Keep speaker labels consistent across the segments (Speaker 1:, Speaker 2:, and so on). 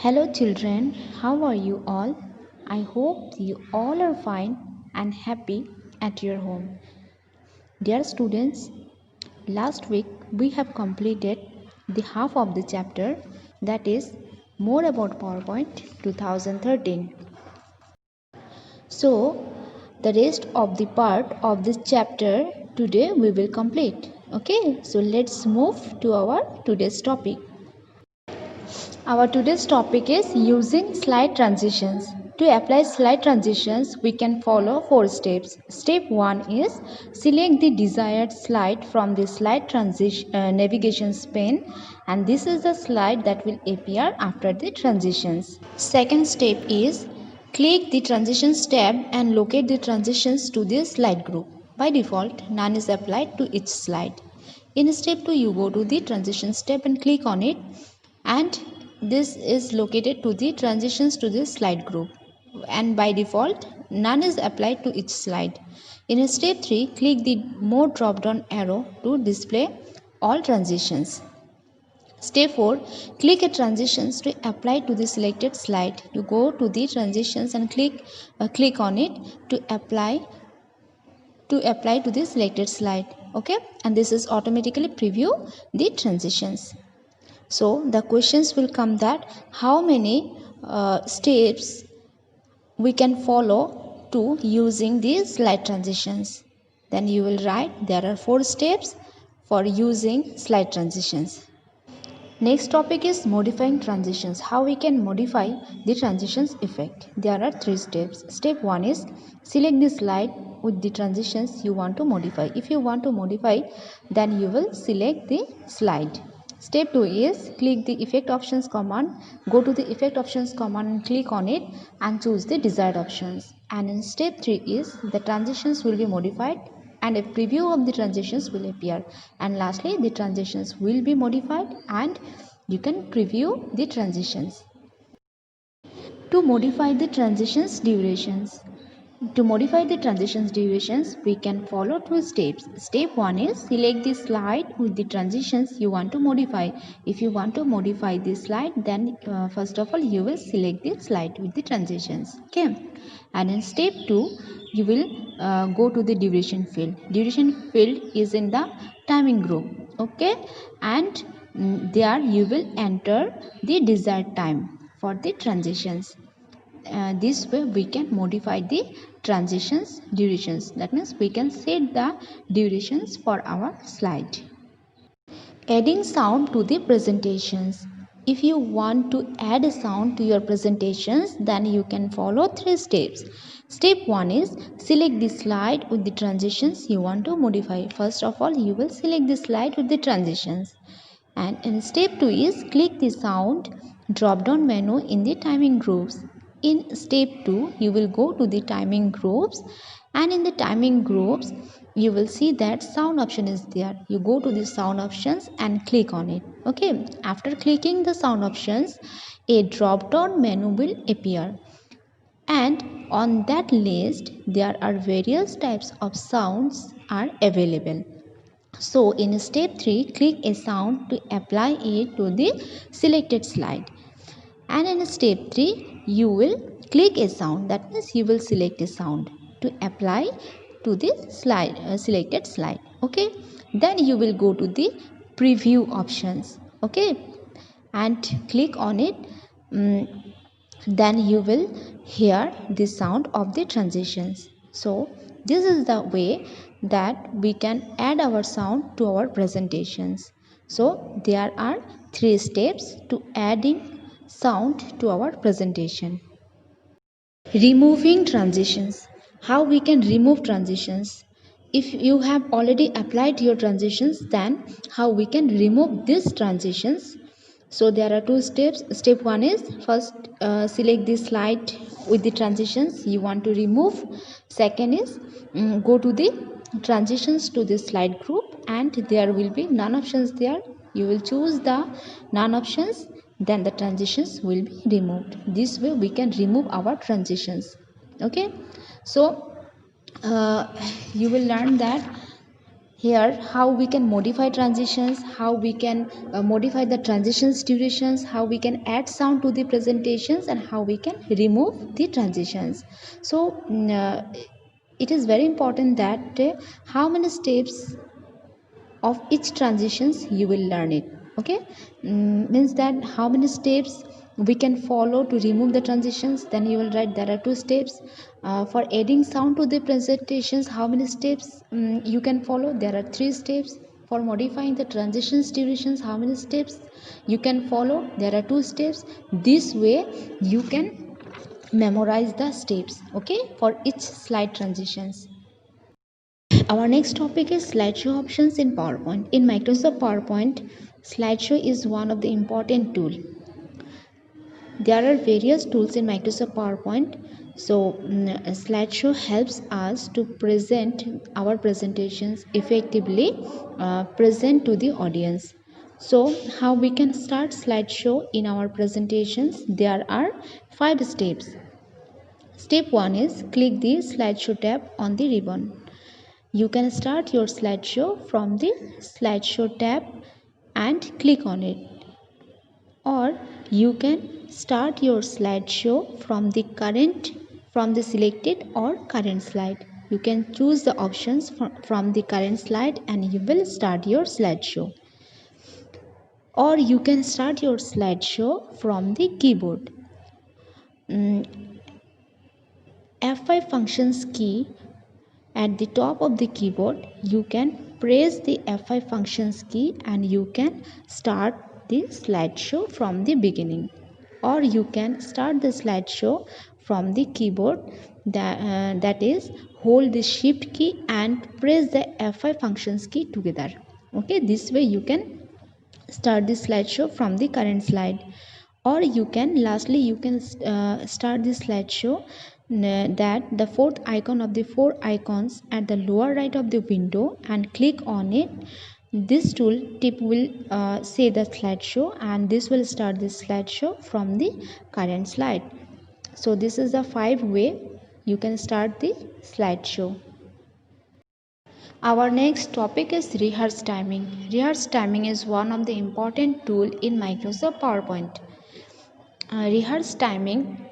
Speaker 1: Hello, children. How are you all? I hope you all are fine and happy at your home. Dear students, last week we have completed the half of the chapter, that is more about PowerPoint 2013. So, the rest of the part of this chapter today we will complete. Okay, so let's move to our today's topic. Our today's topic is using slide transitions. To apply slide transitions, we can follow 4 steps. Step 1 is select the desired slide from the slide navigation pane, and this is the slide that will appear after the transitions. Second step is click the transitions tab and locate the transitions to the slide group. By default, none is applied to each slide. In step 2, you go to the transitions tab and click on it, and this is located to the transitions to the slide group, and by default none is applied to each slide. In step 3, click the more drop down arrow to display all transitions. Step 4, click a transitions to apply to the selected slide. You go to the transitions and click on it to apply to the selected slide. Okay, and this is automatically preview the transitions. So the questions will come that how many steps we can follow to using these slide transitions. Then you will write there are 4 steps for using slide transitions. Next topic is modifying transitions. How we can modify the transitions effect. There are 3 steps. Step 1 is select the slide with the transitions you want to modify. If you want to modify, then you will select the slide. Step 2 is click the effect options command, go to the effect options command and click on it and choose the desired options. And in step 3 is the transitions will be modified and a preview of the transitions will appear. And lastly, the transitions will be modified and you can preview the transitions. To modify the transitions durations. To modify the transitions durations, we can follow 2 steps. Step 1 is select the slide with the transitions you want to modify. If you want to modify this slide, then first of all you will select the slide with the transitions. Okay, and in step 2 you will go to the duration field. Duration field is in the timing group. Okay, and there you will enter the desired time for the transitions. This way we can modify the transitions durations. That means we can set the durations for our slide. Adding sound to the presentations. If you want to add a sound to your presentations, then you can follow 3 steps. Step 1 is select the slide with the transitions you want to modify. First of all, you will select the slide with the transitions. And in step 2 is click the sound drop down menu in the timing groups. In step 2, you will go to the timing groups, and in the timing groups you will see that sound option is there. You go to the sound options and click on it. Okay, after clicking the sound options, a drop down menu will appear, and on that list there are various types of sounds are available. So in step 3, click a sound to apply it to the selected slide. And in step 3, you will click a sound. That means you will select a sound to apply to the selected slide. Okay. Then you will go to the preview options. Okay. And click on it. Then you will hear the sound of the transitions. So this is the way that we can add our sound to our presentations. So there are 3 steps to adding sound to our presentation. Removing transitions. How we can remove transitions? If you have already applied your transitions, then how we can remove these transitions? So there are 2 steps. Step 1 is first select the slide with the transitions you want to remove. Second is go to the transitions to the slide group, and there will be none options there. You will choose the none options, then the transitions will be removed. This way we can remove our transitions. Okay, so you will learn that Here how we can modify transitions, how we can modify the transitions durations, how we can add sound to the presentations, and how we can remove the transitions. So it is very important that how many steps of each transitions you will learn it. Okay. Means that how many steps we can follow to remove the transitions, then you will write there are two steps. For adding sound to the presentations, how many steps you can follow, there are three steps. For modifying the transitions durations, how many steps you can follow, there are two steps. This way you can memorize the steps, okay, for each slide transitions. Our next topic is slideshow options in PowerPoint. In Microsoft PowerPoint, slideshow is one of the important tools. There are various tools in Microsoft PowerPoint. So, slideshow helps us to present our presentations effectively, present to the audience. So, how we can start slideshow in our presentations? There are 5 steps. Step 1 is click the slideshow tab on the ribbon. You can start your slideshow from the slideshow tab and click on it, or you can start your slideshow from the selected or current slide. You can choose the options from the current slide and you will start your slideshow, or you can start your slideshow from the keyboard. F5 functions key at the top of the keyboard, you can press the F5 functions key and you can start the slideshow from the beginning, or you can start the slideshow from the keyboard, that is hold the shift key and press the F5 functions key together. Okay, this way you can start the slideshow from the current slide, or you can lastly you can start the slideshow that the fourth icon of the four icons at the lower right of the window and click on it. This tool tip will say the slideshow, and this will start the slideshow from the current slide. So this is the 5 way you can start the slideshow. Our next topic is rehearse timing. Rehearse timing is one of the important tool in Microsoft PowerPoint. Rehearse timing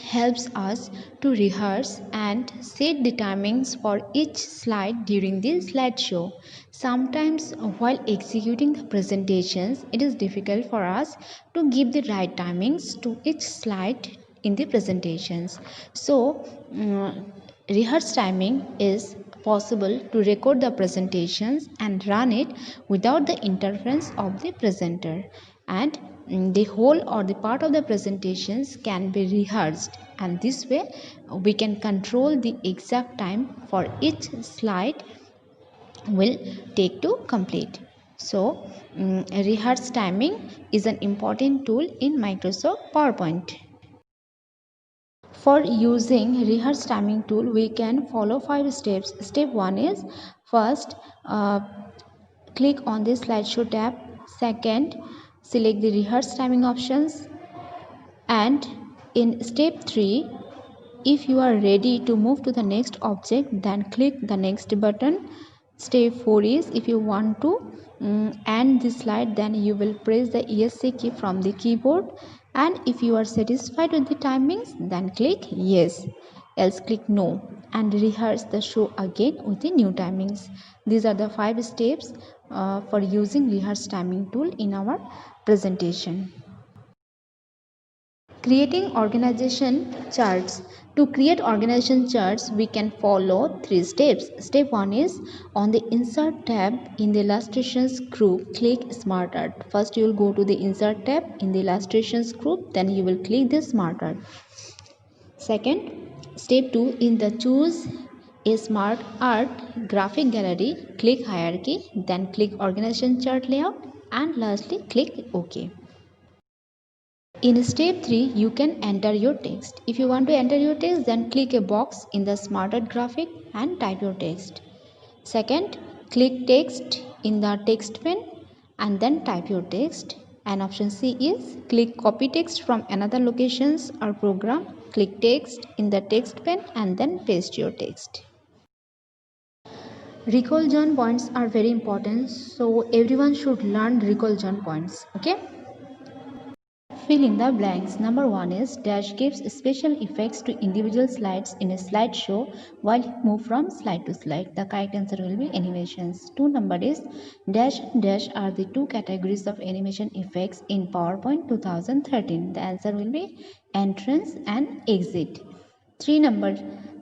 Speaker 1: helps us to rehearse and set the timings for each slide during the slideshow. Sometimes while executing the presentations, it is difficult for us to give the right timings to each slide in the presentations. So, rehearse timing is possible to record the presentations and run it without the interference of the presenter, and the whole or the part of the presentations can be rehearsed, and this way we can control the exact time for each slide will take to complete. So rehearse timing is an important tool in Microsoft PowerPoint. For using rehearse timing tool, we can follow 5 steps. Step 1 is first click on the slideshow tab. Second, select the rehearse timing options. And in step 3, if you are ready to move to the next object, then click the next button. Step 4 is if you want to end the slide, then you will press the ESC key from the keyboard, and if you are satisfied with the timings, then click yes, else click no, and rehearse the show again with the new timings. These are the 5 steps for using rehearse timing tool in our presentation. Creating organization charts. To create organization charts, we can follow 3 steps. Step 1 is on the Insert tab in the Illustrations group, click Smart Art. First, you will go to the Insert tab in the Illustrations group, then you will click the Smart Art. Second, step 2 in the Choose a Smart Art graphic gallery, click Hierarchy, then click Organization Chart Layout, and lastly click OK. In step 3, you can enter your text. If you want to enter your text, then click a box in the Smart Art graphic and type your text. Second, click text in the text pane and then type your text. And option C is click copy text from another locations or program. Click text in the text pane and then paste your text. Recall join points are very important, so everyone should learn recall join points. Okay. Fill in the blanks. Number 1 is dash gives special effects to individual slides in a slideshow while move from slide to slide. The correct answer will be animations. 2 number is dash and dash are the two categories of animation effects in PowerPoint 2013. The answer will be entrance and exit. 3 number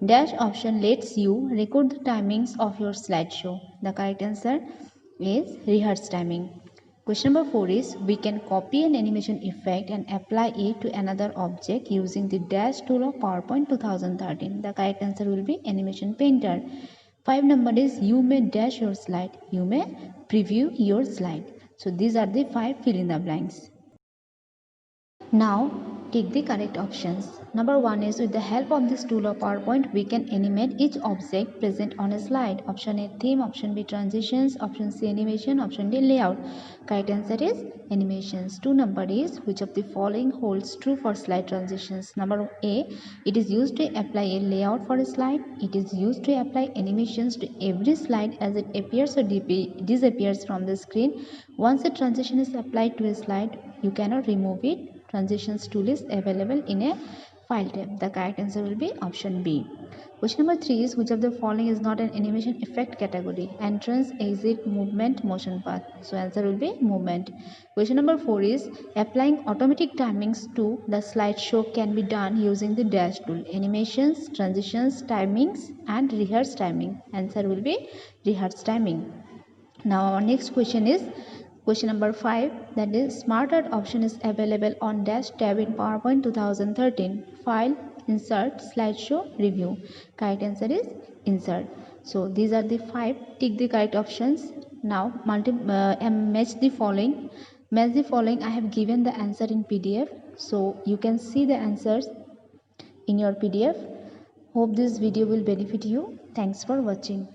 Speaker 1: dash option lets you record the timings of your slideshow. The correct answer is rehearse timing. Question number 4 is we can copy an animation effect and apply it to another object using the dash tool of PowerPoint 2013. The correct answer will be animation painter. 5 number is you may dash your slide. You may preview your slide. So these are the 5 fill in the blanks. Now, take the correct options. Number 1 is with the help of this tool of PowerPoint, we can animate each object present on a slide. Option A theme, option B transitions, option C animation, option D layout. Correct answer is animations. 2 number is which of the following holds true for slide transitions. Number A, it is used to apply a layout for a slide. It is used to apply animations to every slide as it appears or disappears from the screen. Once a transition is applied to a slide, you cannot remove it. Transitions tool is available in a file tab. The correct answer will be option B. Question number 3 is which of the following is not an animation effect category? Entrance, exit, movement, motion path. So answer will be movement. Question number 4 is applying automatic timings to the slideshow can be done using the dash tool. Animations, transitions, timings and rehearse timing. Answer will be rehearse timing. Now our next question is question number 5, that is Smart Art option is available on dash tab in PowerPoint 2013. File, insert, slideshow, review. Correct answer is insert. So these are the 5. Tick the correct options. Now match the following. Match the following. I have given the answer in PDF, so you can see the answers in your PDF. Hope this video will benefit you. Thanks for watching.